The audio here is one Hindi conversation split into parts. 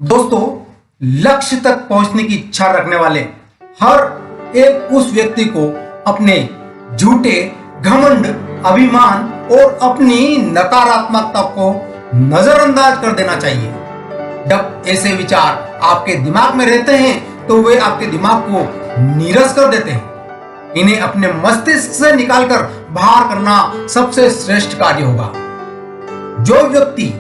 दोस्तों, लक्ष्य तक पहुंचने की इच्छा रखने वाले हर एक उस व्यक्ति को अपने झूठे घमंड, अभिमान और अपनी नकारात्मकता को नजरअंदाज कर देना चाहिए। जब ऐसे विचार आपके दिमाग में रहते हैं तो वे आपके दिमाग को नीरस कर देते हैं। इन्हें अपने मस्तिष्क से निकालकर बाहर करना सबसे श्रेष्ठ कार्य होगा। जो व्यक्ति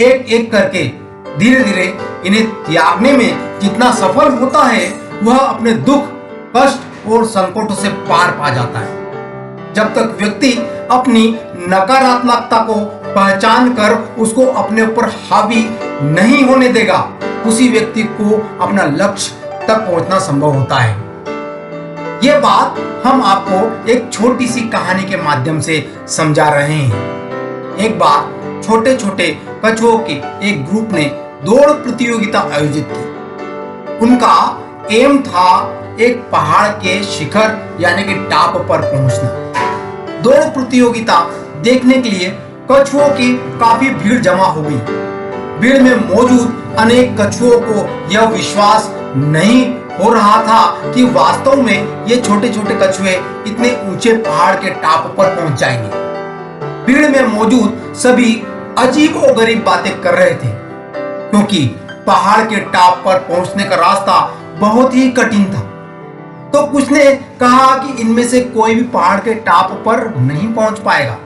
एक एक करके धीरे धीरे इन्हें त्यागने में जितना सफल होता है, वह अपने दुख, कष्ट और संकटों से पार पा जाता है। जब तक व्यक्ति अपनी नकारात्मकता को पहचान कर उसको अपने ऊपर हावी नहीं होने देगा, उसी व्यक्ति को अपना लक्ष्य तक पहुंचना संभव होता है। यह बात हम आपको एक छोटी सी कहानी के माध्यम से समझा रहे हैं। एक बार छोटे छोटे कछुओं के एक ग्रुप ने दौड़ प्रतियोगिता आयोजित की। उनका एम था एक पहाड़ के शिखर यानी कि टॉप पर पहुंचना। दौड़ प्रतियोगिता देखने के लिए कछुओं की काफी भीड़ जमा हो गई। भीड़ में मौजूद अनेक कछुओं को यह विश्वास नहीं हो रहा था कि वास्तव में ये छोटे छोटे कछुए इतने ऊंचे पहाड़ के टॉप पर पहुंच जाएंगे। भीड़ में मौजूद सभी अजीबोगरीब बातें कर रहे थे, क्योंकि पहाड़ के टॉप पर पहुंचने का रास्ता बहुत ही कठिन था। तो कुछ ने कहा कि इनमें से कोई भी पहाड़ के टॉप पर नहीं पहुंच पाएगा।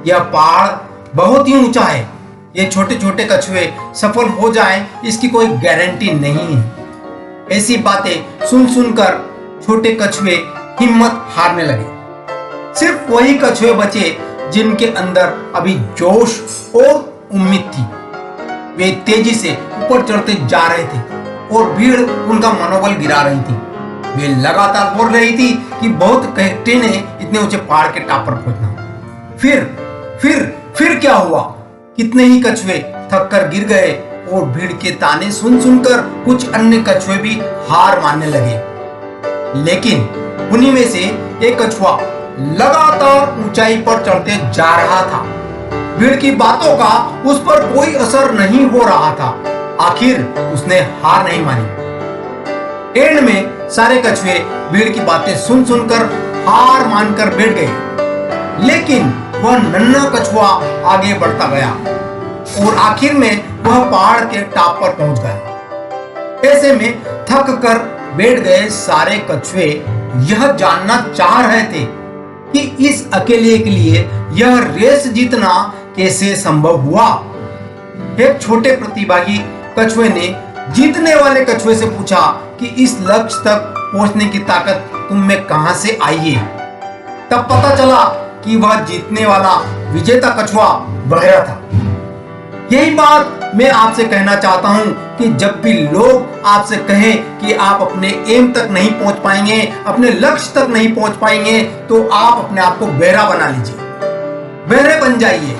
यह पहाड़ बहुत ही ऊंचा है। ये छोटे छोटे कछुए सफल हो जाएं, इसकी कोई गारंटी नहीं है। ऐसी बातें सुन सुनकर छोटे कछुए हिम्मत हारने लगे। सिर्फ वही कछुए बचे जिनके अंदर अभी जोश और उम्मीद थी। वे तेजी से ऊपर चढ़ते जा रहे थे और भीड़ उनका मनोबल गिरा रही थी। वे लगातार बोल रही थी कि बहुत कठिन है इतने ऊंचे पहाड़ के टॉप पर पहुंचना। फिर क्या हुआ? कितने ही कछुए थक कर गिर गए और भीड़ के ताने सुन सुनकर कुछ अन्य कछुए भी हार मानने लगे। लेकिन उन्हीं में से एक कछुआ लगातार ऊंचाई पर चढ़ते जा रहा था। भीड़ की बातों का उस पर कोई असर नहीं हो रहा था। आखिर उसने हार नहीं मानी। एंड में सारे कछुए भीड़ की बातें सुन सुनकर हार मानकर बैठ गए। लेकिन वह नन्हा कछुआ आगे बढ़ता गया और आखिर में वह पहाड़ के टॉप पर पहुंच गया। ऐसे में थक कर बैठ गए सारे कछुए यह जानना चाह रहे थे कि इस अकेले के लिए यह रेस जीतना कैसे संभव हुआ। एक छोटे प्रतिभागी कछुए ने जीतने वाले कछुए से पूछा कि इस लक्ष्य तक पहुंचने की ताकत तुम में कहां से आई है। तब पता चला कि वह जीतने वाला विजेता कछुआ बहरा था। यही बात मैं आपसे कहना चाहता हूं कि जब भी लोग आपसे कहें कि आप अपने एम तक नहीं पहुंच पाएंगे, अपने लक्ष्य तक नहीं पहुंच पाएंगे, तो आप अपने आप को बहरा बना लीजिए, बहरे बन जाइए।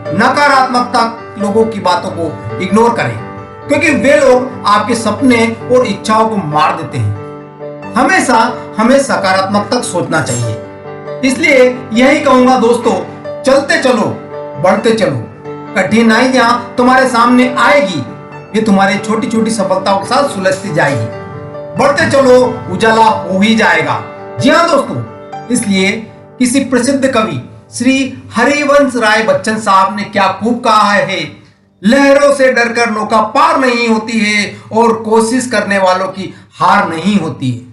नकारात्मकता लोगों की बातों को इग्नोर करें, क्योंकि वे लोग आपके सपने और इच्छाओं को मार देते हैं। हमेशा हमें सकारात्मक तक सोचना चाहिए। इसलिए यही कहूंगा दोस्तों, चलते चलो, बढ़ते चलो। कठिनाइयां तुम्हारे सामने आएगी, ये तुम्हारी छोटी छोटी सफलताओं के साथ सुलझती जाएगी। बढ़ते चलो, उजाला हो ही जाएगा। जी हाँ दोस्तों, इसलिए किसी प्रसिद्ध कवि श्री हरिवंश राय बच्चन साहब ने क्या खूब कहा है, लहरों से डरकर नौका पार नहीं होती है और कोशिश करने वालों की हार नहीं होती है।